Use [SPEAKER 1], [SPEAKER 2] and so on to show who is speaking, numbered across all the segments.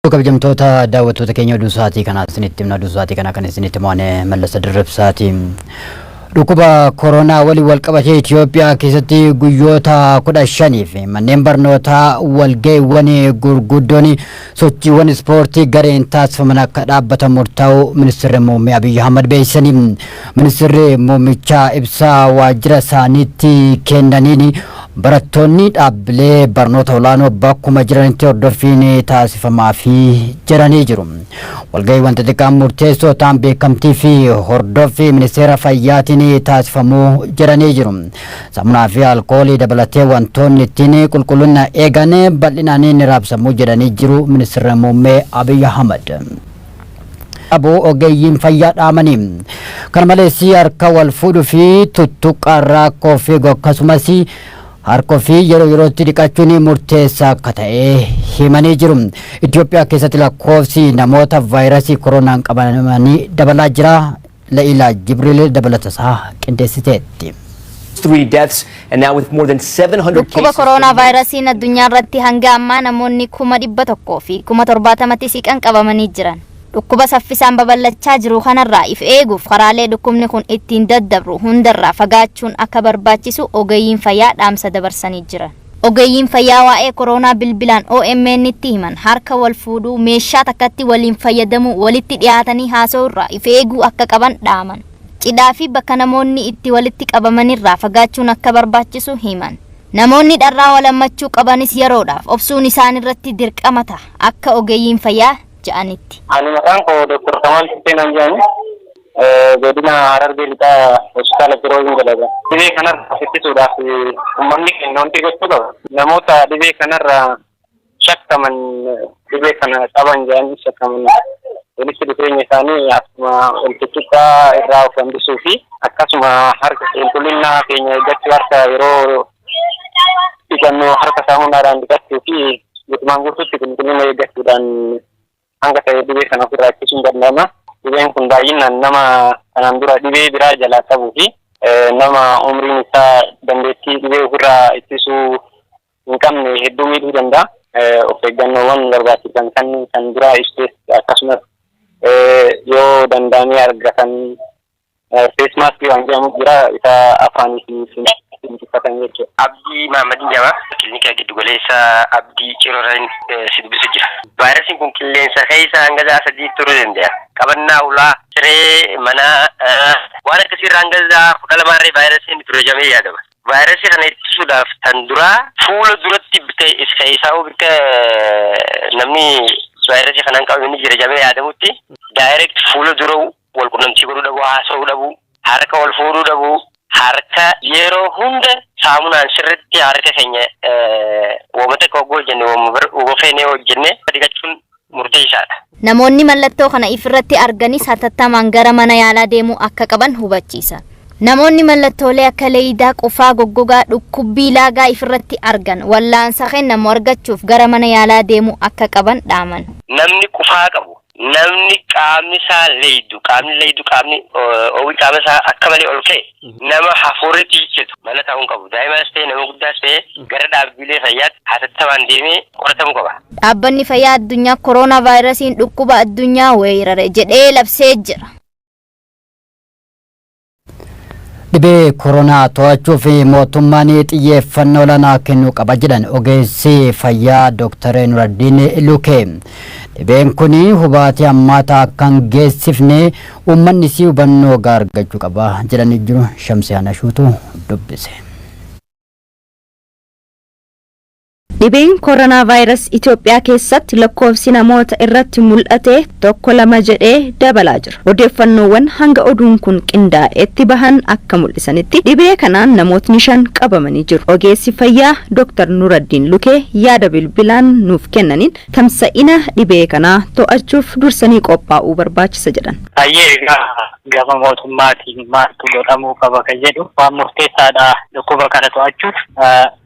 [SPEAKER 1] Kabajamtoota daawwattoota keenya oduu sa'aatii kanaa isinitti himna. Oduu sa'aatii kanaa kan isinitti himu Mallasa Dirribsaati. Dhukkuba koronaa waliin wal qabatee Itoophiyaa keessatti guyyoota 15 fi manneen barnootaa walga'iiwwan gurguddoon sochiiwwan ispoortii gareen taasifaman akka dhaabbatan murtaa'u Ministeerri Muummee Abiy Ahmad beeksisaniiru. Ministeerri Muummichaa ibsa waajjira isaaniitti kennaniin barattoonni dhaabbilee barnoota olaanoo bakkuma jiranitti hordoffiin taasifamaa fi jiranii jiru. Walga'iiwwan xixiqqaan murteessoo ta'an beekamtii fi hordoffii ministeera fayyaatiin taasifamuu jiranii jiru. Saamunaa fi alkoolii dabalatee wantoonni ittiin qulqullina eegan bal'inaan raabsamuu jedhanii jiru Ministeerri Muummee Abiy Ahmad. Ogeeyyiin fayyaa dhaamanii kana malees harka wal fuudhuu fi tuttuqqaa rakkoo fi akkasumas harka fi yeroo yerootti dhiqachuun murteessaa akka ta'e himanii jiru. Itoophiyaa keessatti lakkoofsi namoota vaayirasii koronaan qabamanii dabalaa jira. Laila Jibril dabalatasaa qindeessiteetti.
[SPEAKER 2] 3 deaths and now with more than 700 cases.
[SPEAKER 3] Dhukkuba coronavirus addunyaa irratti hanga ammaa namoonni 100,000 fi 70,000 siqan qabamanii jiran. Dhukkuba saffisaan babal'achaa jiru kanarraa if eeguuf karaalee dhukkubni kun ittiin daddabru hundarraa fagaachuun akka barbaachisu ogeeyyiin fayyaa dhaamsa dabarsanii jiran. Ogeeyyiin fayyaa waa'ee koronaa bilbilaan OMN itti himan harka wal fuudhuu meeshaa takkatti waliin fayyadamu walitti dhiyaatanii haasa'urraa if eeguu akka qaban dhaaman. Cidhaa fi bakka namoonni itti walitti qabamanirraa fagaachuun akka barbaachisu himan. Namoonni dharraa walammachuu qabanis yeroodhaaf obsuun isaanirratti dirqama ta'a akka ogeeyyiin fayyaa ja'anitti.
[SPEAKER 4] Ani maqaan koo Dr. Kamal Hussein jedhama. Godina Harargee lixaa hospitaala Birooyin dalaga. Dhibee kanarraa ittisuudhaaf uummanni keenya wanti gochuu qaba. Namoota dhibee kanarraa shakkaman dhibee kana qaban jedhanii shakkaman walitti dhufeenya isaanii akkuma walqixxuqqaa irraa of hambisuu fi akkasuma harka qulqullina keenya eeggachuu harka yeroo dhiqannoo harka saamunaadhaan dhiqachuu fi guutumaan guutuutti qulqullina eeggachuudhaan hanga ta'e dhibee kana ofirraa ittisuun danda'ama. Dhibeen kun baay'inaan nama kanaan dura dhibee biraa jalaa qabuu fi nama umriin isaa dandeettii dhibee ofirraa ittisuu hin qabne hedduu miidhuu danda'a. Of eeggannoowwan barbaachisan kan biraa ibsee akkasumas yoo danda'amee argatan face mask waan jedhamu jira isa afaanii fi uffatan jechuudha.
[SPEAKER 5] Abdii Mahamadin jedhama. Kilinika giddugaleessa Abdii Cirooran si dubbisu jira. Vaayirasiin kun qilleensa keessa hanga 3 turuu danda'a. Qabannaa ulaa siree manaa waan akkasirraa hanga 12 vaayirasiin ture jedhamee yaadama. Vaayirasii kana ittisuudhaaf tan duraa fuula duratti iska isaa bika namni vaayirasii kanaan qabamanii jira jedhamee yaadamutti direct fuula dura wal qunnamtii godhuu dhabuu, haasa'uu dhabuu, harka wal fuudhuu dhabuu, harka yeroo hunda saamunaan sirriitti harka keenya wamata akka oggoo hojjenne wama feenee hojjenne dhiqachuun murteessaadha.
[SPEAKER 3] Namoonni mallattoo kana ifirratti arganis hatattamaan gara mana yaalaa deemuu akka qaban hubachiisa. Namoonni mallattoolee akka leeyidaa, qufaa, goggogaa, dhukkubbii laagaa ifirratti argan wallaansa kennamu argachuuf gara mana yaalaa deemuu akka qaban dhaaman.
[SPEAKER 5] Namni qufaa qabu, namni qaamni isaa leeyidu, qaamni oowwi qaama isaa akka malee ol ka'e nama hafuurri tiichetu mana ta'uu qabu. Daa'imas ta'e nama guddaas ta'e gara dhaabbilee fayyaatti hatattamaan deemee qoratamuu qaba.
[SPEAKER 3] Dhaabbanni fayyaa addunyaa koronaa vaayirasiin dhukkuba addunyaa weerare jedhee labsee jira.
[SPEAKER 1] Dhibee koronaa to'achuu fi mootummaan xiyyeeffannoo olaanaa kennuu qaba jedhan ogeessi fayyaa Dr. Nuraddiin Lukee. Dhibeen kun hubaatii hammaataa kan geessifne uummanni si hubannoo argachuu qaba jedhanii jiru. Shamsiyaan Ashuutu dubbise.
[SPEAKER 6] Dhibeen koronaa vaayirasii Itoophiyaa keessatti lakkoofsi namoota irratti mul'ate 1-2 jedhee dabalaa jira. Odeeffannoowwan hanga oduun kun qindaa'etti bahan akka mul'isanitti dhibee kanaan namootni 5 qabamanii jiru. Ogeessi fayyaa Dr. Nuraddiin Lukee yaada bilbilaan nuuf kennaniin tamsa'ina dhibee kanaa to'achuuf dursanii qophaa'uu barbaachisa jedhan.
[SPEAKER 4] Gama mootummaatiin maaltu godhamuu qaba kan jedhu waan murteessaadha dhukkuba kana to'achuuf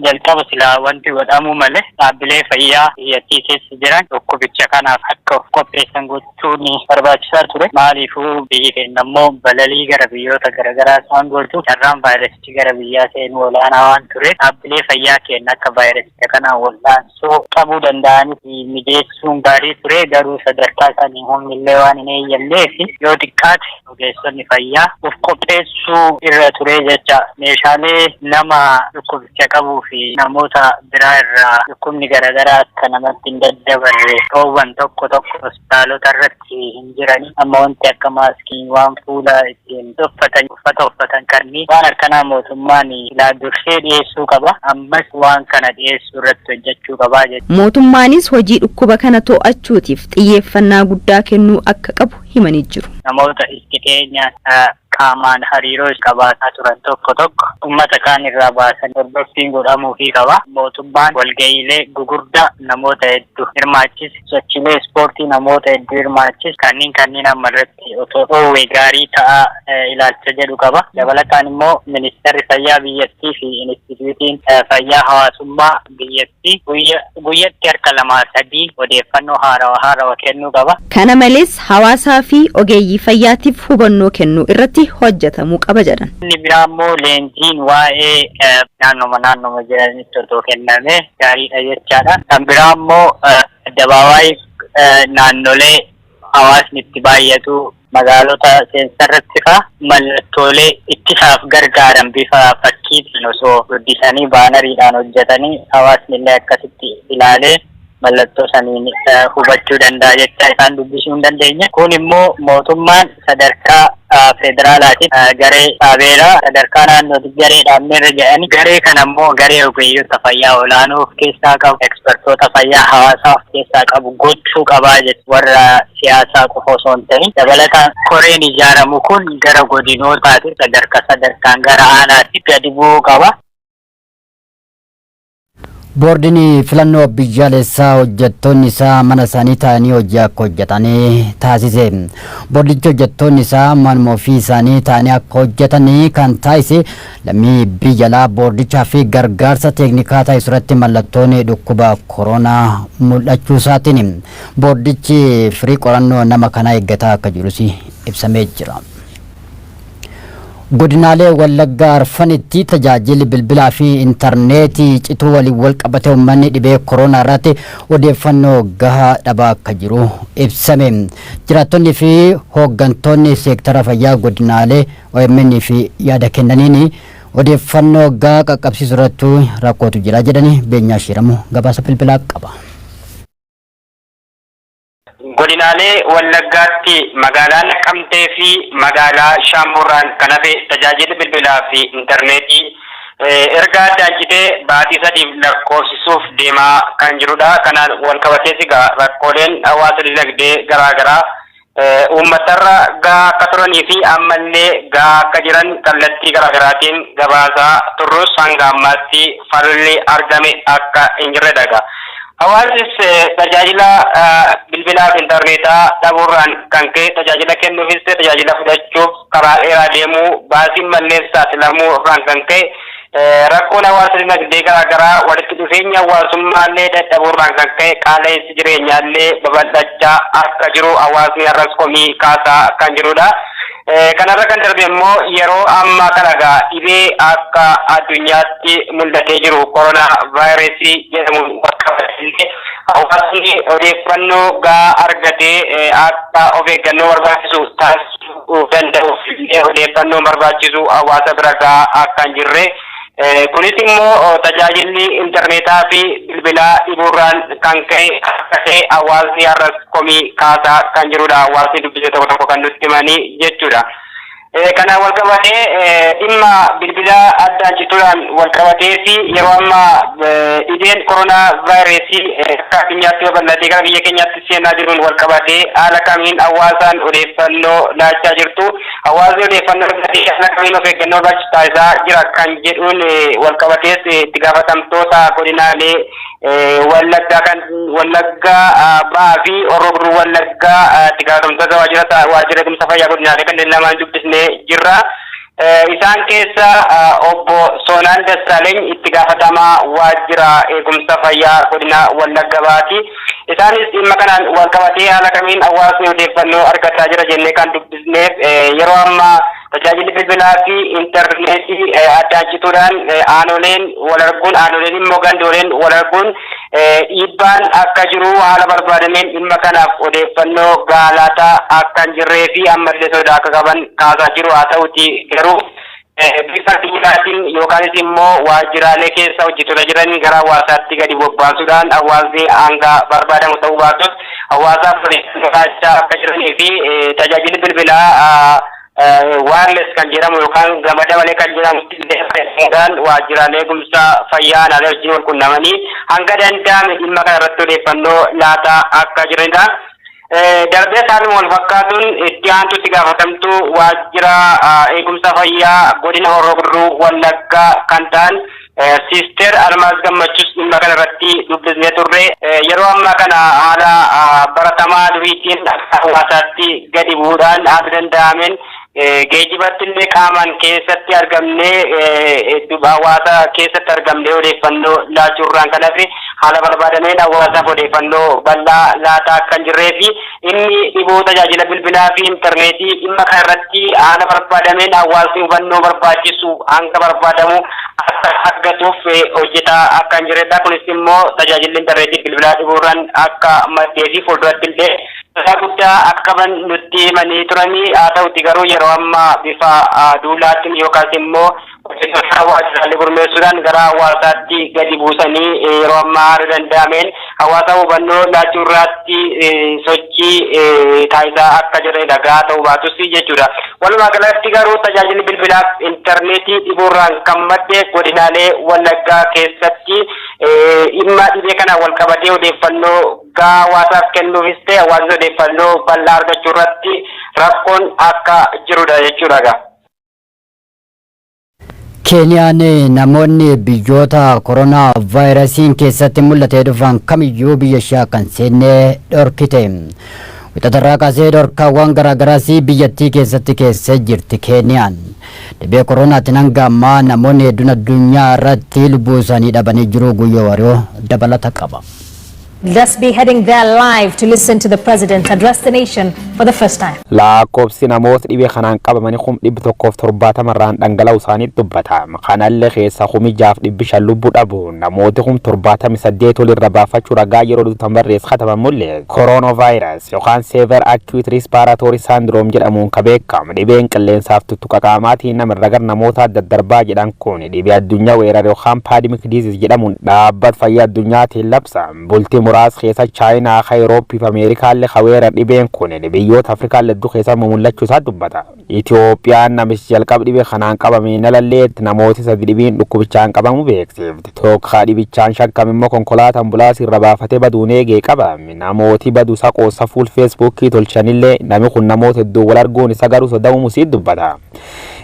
[SPEAKER 4] jalqaba silaa wanti godhamuu malee dhaabbilee fayyaa biyyattii keessa jiran dhukkubicha kanaaf akka of qopheessan gochuun barbaachisaa ture. Maaliifuu biyyi keenya immoo balalii gara biyyoota garaagaraa isaan goolchu carraan vaayirasichi gara biyyaa seenuu olaanaa waan ture. Dhaabbilee fayyaa keenya akka vaayirasicha kanaan wal'aansoo qabuu danda'aniif mijeessuun gaarii ture. Garuu sadarkaa isaanii humnillee waan hin eeyyamneef yoo xiqqaate ogeessonni fayyaa of qopheessuu irra ture jecha. Meeshaalee nama dhukkubicha qabuu fi namoota biraa irraa dhukkubni garaagaraa akka namatti hin daddabarre dhoowwan tokko hospitaalota irratti hin jirani. Amma wanti akka maaskii waan fuula ittiin uffata uffatan kanneen waan akkanaa mootummaan dursee dhiyeessuu qaba. Ammas waan kana dhiyeessuu irratti hojjechuu qabaa jechuudha.
[SPEAKER 6] Mootummaanis hojii dhukkuba kana to'achuutiif xiyyeeffannaa guddaa kennuu akka qabu himanii jiru.
[SPEAKER 4] Namoota itti keenya qaamaan hariiroo qabaataa turan tokko ummata kaan irraa baasan hordoffiin godhamuufii qaba. Mootummaan walga'iilee gugurdaa namoota hedduu hirmaachise, sochiilee ispoortii namoota hedduu hirmaachise kanneen amma irratti otoo dhoowwee gaarii ta'aa ilaalcha jedhu qaba. Dabalataan immoo ministeerri fayyaa biyyattii fi instituutiin fayyaa hawaasummaa biyyattii guyyatti harka 2-3 odeeffannoo haarawaa kennuu qaba.
[SPEAKER 6] Kana malees hawaasaa fi ogeeyyii fayyaatiif hubannoo kennuu irratti hojjetamuu qaba jedhan.
[SPEAKER 4] Inni biraa immoo leenjiin waa'ee naannoma jedhanitti otoo kenname gaariidha jechaadha. Kan biraa immoo addabaabaayii naannolee hawaasni itti baay'atu magaalota seensarratti mallattoolee ittisaaf gargaaran bifa fakkiitiin osoo guddisanii baanariidhaan hojjetanii hawaasni illee akkasitti ilaalee mallattoo saniin hubachuu danda'a jecha isaan dubbisuu hin dandeenye. Kun immoo mootummaan sadarkaa federaalaatiin garee dhaabeera. Sadarkaa naannootti garee dhaabneerra jedhanii garee kana immoo garee ogeeyyota fayyaa olaanoo of keessaa qabu, ekspertoota fayyaa hawaasaa of keessaa qabu gochuu qabaa jechuudha. Warra siyaasaa qofa osoo hin ta'in dabalataan koreen ijaaramu kun gara godinootaati sadarkaan gara aanaatti gadi bu'uu qaba.
[SPEAKER 1] Boordiin filannoo biyyaalessaa hojjettoonni isaa mana isaanii taa'anii hojii akka hojjetan taasise. Boordichi hojjettoonni isaa manuma ofii isaanii taa'anii akka hojjetan kan taasise lammii biyya alaa boordichaa fi gargaarsa teeknikaa taasisu irratti mallattoon dhukkuba koronaa mul'achuu isaatiin boordichi firii qorannoo nama kanaa eeggataa akka jirus ibsamee jira. Godinaalee Wallaggaa Arfanitti tajaajilli bilbilaa fi intarneetii cituu waliin wal qabate uummanni dhibee koronaa irratti odeeffannoo gahaa dhabaa akka jiru ibsame. Jiraattonni fi hooggantoonni seektara fayyaa godinaalee OMN fi yaada kennaniin odeeffannoo gahaa qaqqabsiisu irratti rakkootu jira jedhanii Beenyaa Shiramu gabaasa bilbilaa qaba.
[SPEAKER 5] Godinaalee Wallaggaatti magaalaa Naqamtee fi magaalaa Shaamburraan kan hafe tajaajilli bilbilaa fi intarneetii erga addaan citee baatii 3 lakkoofsisuuf deemaa kan jirudha. Kanaan wal qabatees rakkooleen hawaasa dinagdee garaagaraa uummatarra gahaa akka turanii fi ammallee gahaa akka jiran kallattii garaagaraatiin gabaasaa turrus hanga ammaatti falli argame akka hin jirredha. Hawaasis tajaajila bilbilaa fi intarneetaa dhabuurraan kan ka'e tajaajila kennuufis tajaajila fudhachuuf karaa dheeraa deemuu baasiin malleen saaxilamuu irraan kan ka'e rakkoon hawaasa dinagdee garaagaraa walitti dhufeenya hawaasummaallee dadhabuurraan kan ka'e qaala'insi jireenyaallee babal'achaa akka jiru hawaasni har'as komii kaasaa kan jirudha. Kanarra kan darbe immoo yeroo ammaa kana dhibee akka addunyaatti mul'atee jiru koronaa vaayirasii jedhamuun walqabatee hawaasni odeeffannoo gahaa argatee akka of eeggannoo barbaachisu taasisuu danda'uuf odeeffannoo barbaachisu hawaasa bira gahaa akka hin jirre. Kunis immoo tajaajilli intarneetaa fi bilbilaa dhibuurraan kan ka'e akka ta'e hawaasni har'as komii kaasaa kan jirudha. Hawaasni dubbisee tokko kan nutti himanii jechuudha. Kana wal qabatee dhimma bilbilaa addaan cituudhaan wal qabatee fi yeroo ammaa dhibeen koronaa vaayirasii akka addunyaatti babal'atee gara biyya keenyaatti seenaa jiruun wal qabatee haala kamiin hawaasaan odeeffannoo laachaa jirtu. Hawaasni odeeffannoo argatee haala kamiin of eeggannoo barbaachisu taasisaa jira kan jedhuun wal qabatees itti gaafatamtoota godinaalee Wallaggaa Ba'aa fi Orroo Wallaggaa itti gaafatamtoota waajjira eegumsa fayyaa godinaalee kanneen lamaan dubbisnee jirra.
[SPEAKER 4] Isaan keessa obbo Soonaan Dassaaleny itti gaafatamaa waajjira eegumsa fayyaa godina Wallagga Baati. Isaanis dhimma kanaan wal qabatee haala kamiin hawaasni odeeffannoo argataa jira jennee kan dubbisneef yeroo ammaa tajaajilli bilbilaa fi intarneetii addaachituudhaan aanoleen wal arguun aanoleen immoo gandooleen wal arguun dhiibbaan akka jiru haala barbaadameen dhimma kanaaf odeeffannoo gaalataa akka hin jirree fi ammallee sodaa akka qaban kaasaa jiru. Haa ta'uti garuu bifa duudhaatiin yookaanis immoo waajjiraalee keessa hojjetoota jiran gara hawaasaatti gadi bobbaasuudhaan hawaasni hanga barbaadamu ta'uu baatus hawaasaaf odeeffannoo akka jiranii fi tajaajilli bilbilaa wireless kan jedhamu yookaan gamada malee kan jedhamu waajjiraalee eegumsa fayyaa aanaalee wajjin wal qunnamanii hanga danda'ame dhimma kana irratti odeeffannoo laataa akka jiranidha. Darbee isaanii wal fakkaatuun itti aantutti gaafatamtu waajjira eegumsa fayyaa godina Horroo Guduruu Wallaggaa kan ta'an Sister Almaaz Gammachus dhimma kana irratti dubbisnee turre. Yeroo ammaa kana haala baratamaa duriitiin hawaasaatti gadi bu'uudhaan haala danda'ameen geejjibatti illee qaamaan keessatti argamnee hawaasa keessatti argamnee odeeffannoo laachuurraan kan hafe haala barbaadameen hawaasaaf odeeffannoo bal'aa laataa akka hin jirree fi inni dhiboo tajaajila bilbilaa fi intarneetii dhimma kana irratti haala barbaadameen hawaasni hubannoo barbaachisu hanga barbaadamu akka argatuuf hojjetaa akka hin jirredha. Kunis immoo tajaajilli intarneetii bilbilaa dhibuurraan akka maddee fi fuulduratti illee sodaa guddaa akka qaban nutti himanii turanii. Haa ta'uti garuu yeroo ammaa bifa duulaatiin yookaas immoo hojjettoota waajjiraalee gurmeessuudhaan gara hawaasaatti gadi buusanii yeroo ammaa haala danda'ameen hawaasa hubannoo laachuu irratti sochii taasisaa akka jiranidha. Haa ta'uu baatus jechuudha. Walumaa galatti garuu tajaajilli bilbilaaf intarneetii dhibuurraan kan madde godinaalee Wallaggaa keessatti dhimma dhibee kanaan wal qabatee odeeffannoo gaa hawaasaaf kennuufis ta'e hawaasni odeeffannoo bal'aa argachuu irratti rakkoon akka jirudha jechuudha.
[SPEAKER 1] Keeniyaan namoonni biyyoota koronaa vaayirasiin keessatti mul'atee dhufan kamiyyuu biyya ishee akka hin seenne dhorkite. Wixatarraa kaasee dhorkaawwan garaagaraas biyyattii keessatti keessa jirti Keeniyaan. Dhibee koronaatiin hanga ammaa namoonni hedduun addunyaa irratti lubbuu isaanii dhabanii jiru. Guyyoo Wariyoo dabalata qaba.
[SPEAKER 7] Thus be heading there live to listen to the president address the nation for the first time.
[SPEAKER 8] Lakkoofsi namoota dhibee kanaan qabamanii 170 irraan dhangala'uu isaanii dubbata. Kanallee keessa 6,500 lubbuu dhabu. Namooti 78 olirra baafachuu ragaa yeroo duutan barreessa kataban mul'e. Coronavirus yookaan Severe Acute Respiratory Syndrome jedhamuun kan beekamu dhibeen qilleensaaf tuttuqa qaamaatiin namarra gara namoota daddarbaa jedhan kun dhibee addunyaa weerare yookaan pandemic disease jedhamuun dhaabbata fayyaa addunyaatiin labsame. Bultii muraas keessa Chaayinaa, Eurooppii fi Ameerikaallee haweera dhibeen kun biyyoota Afrikaa hedduu keessa mul'achuu isaa dubbata. Itoophiyaan namichi jalqaba dhibee kanaan qabame nalalleetti namooti 3 dhibeen dhukkubichaan qabamu beeksifte. Tokko dhibichaan shakkame immoo konkolaataa ambulaasii irra baafatee baduun eegee qabame. Namooti baduu saqoosa fuul feesbuukii tolchanillee namni kun namoota hedduu wal arguun isa garuu sodamuun isii dubbata.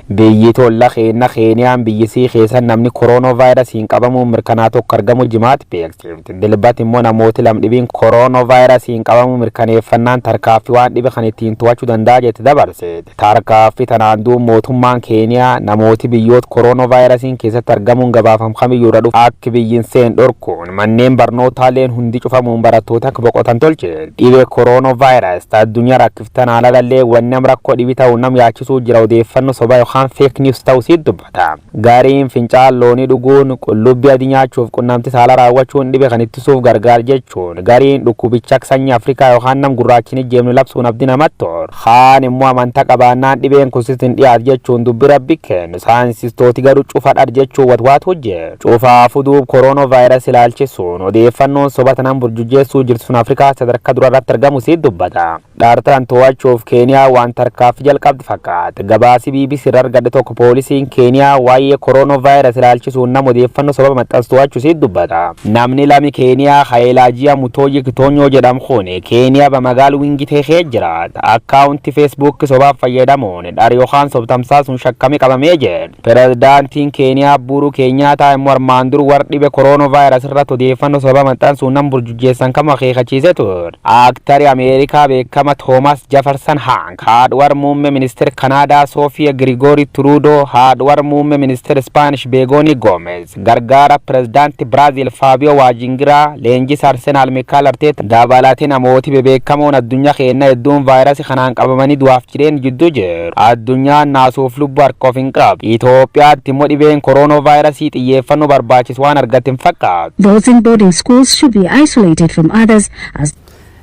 [SPEAKER 8] Biyyi tolla Keeniyaan biyyisii keessa namni coronavirasiin qabamuun mirkanaa tokko argamu jimaatti beeksifte. Dilbati immoo namooti 2 dhibiin coronavirasiin qabamu mirkaneeffannaan tarkaaffii waan dhibe kan ittiin to'achuu danda'a jetti dabarse. Tarkaaffii tanaan duub mootummaan Keeniyaa namooti biyyoota coronavirasiin keessatti argamuun gabaafam kamiyyuu irra dhufu akka biyyin seen dhorkuun manneen barnootaaleen hundi cufamuun barattoota akka boqotan tolche. Dhibee coronavirus addunyaa rakkiftan haalalallee wanni rakkoo dhibi ta'uu nam yaachisuu jira odeeffannoo sobaa yookaan fake news ta'uu si dubbata. Gariin fincaan loonii dhuguun qullubbii adii nyaachuuf qunnamtii saala raawwachuun dhibee kan ittisuuf gargaar jechuun gariin dhukkubicha sanyii Afrikaa yookaan nam gurraachin jeemnu labsuun abdii namatti tor. Haan immoo amantaa qabaannaan dhibeen kun sitti hin dhiyaatu jechuun dubbi rabbi kennu saayinsistooti garuu cufadha jechuun watwaatu hojje. Cufaafuu duub coronavirus ilaalchisuun odeeffannoon soba tanan burjujjeessuu jirtu sun Afrikaa sadarkaa dura irratti argamu si dubbata. Dhaartaan to'achuuf Keeniyaa waan tarkaaffii jalqabdi fakkaata. Gabaasi BBC irra argadde tokko poolisiin Keeniyaa waa'ee coronavirus ilaalchisuun nama odeeffannoo soba maxxansu to'achuu si dubbata. Namni lami Keeniyaa Haayilaa Hajiya Mutoyyi Kitonyo jedhamu kun Keeniyaa bamagaalu wingitee kee jira. Akkaawunti Facebook sobaaf fayyadamuun dhara yookaan sobtamsaasuun shakkame qabamee jira. Pirezidaantiin Keeniyaa Uhuru Kenyaattaa immoo armaan dur warra dhibe kooronaavaayirasii irratti odeeffannoo soba maxxansuun nama burjujjeessan kama akeekachiisee ture. Aktari Ameerikaa beekama Toomas Jefferson Hank, haadha muummee ministeera Kanaadaa Soofiya Girigoori Trudeau, haadha muummee ministeera Spaanish Begooni Gomez, gargaara pirezidaantii Biraazil Faabiyoo Waajingiraa, leenjisaa Arsenaal Miikael Arteetaa dabalatee namooti bebeekamoon addunyaa keenya hedduun vaayirasii kanaan qabamanii du'aaf jireen jidduu jiru. Addunyaan naasuuf lubbuu harka of hin qabu. Itoophiyaatti immoo dhibeen kooronaavaayirasii xiyyeeffannoo barbaachisu waan argate hin fakkaatu.
[SPEAKER 9] Those in boarding schools should be isolated from others as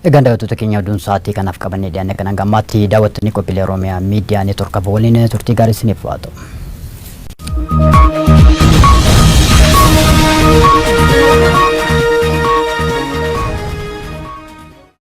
[SPEAKER 1] Egaan daawwattoota keenya oduun sa'aatii kanaaf qabannee dhiyaanne kan hangammaatti daawwattanii qophiilee Oromiyaa miidiyaa neetwoorkii waliin turtii gaarii isiniif haa ta'u.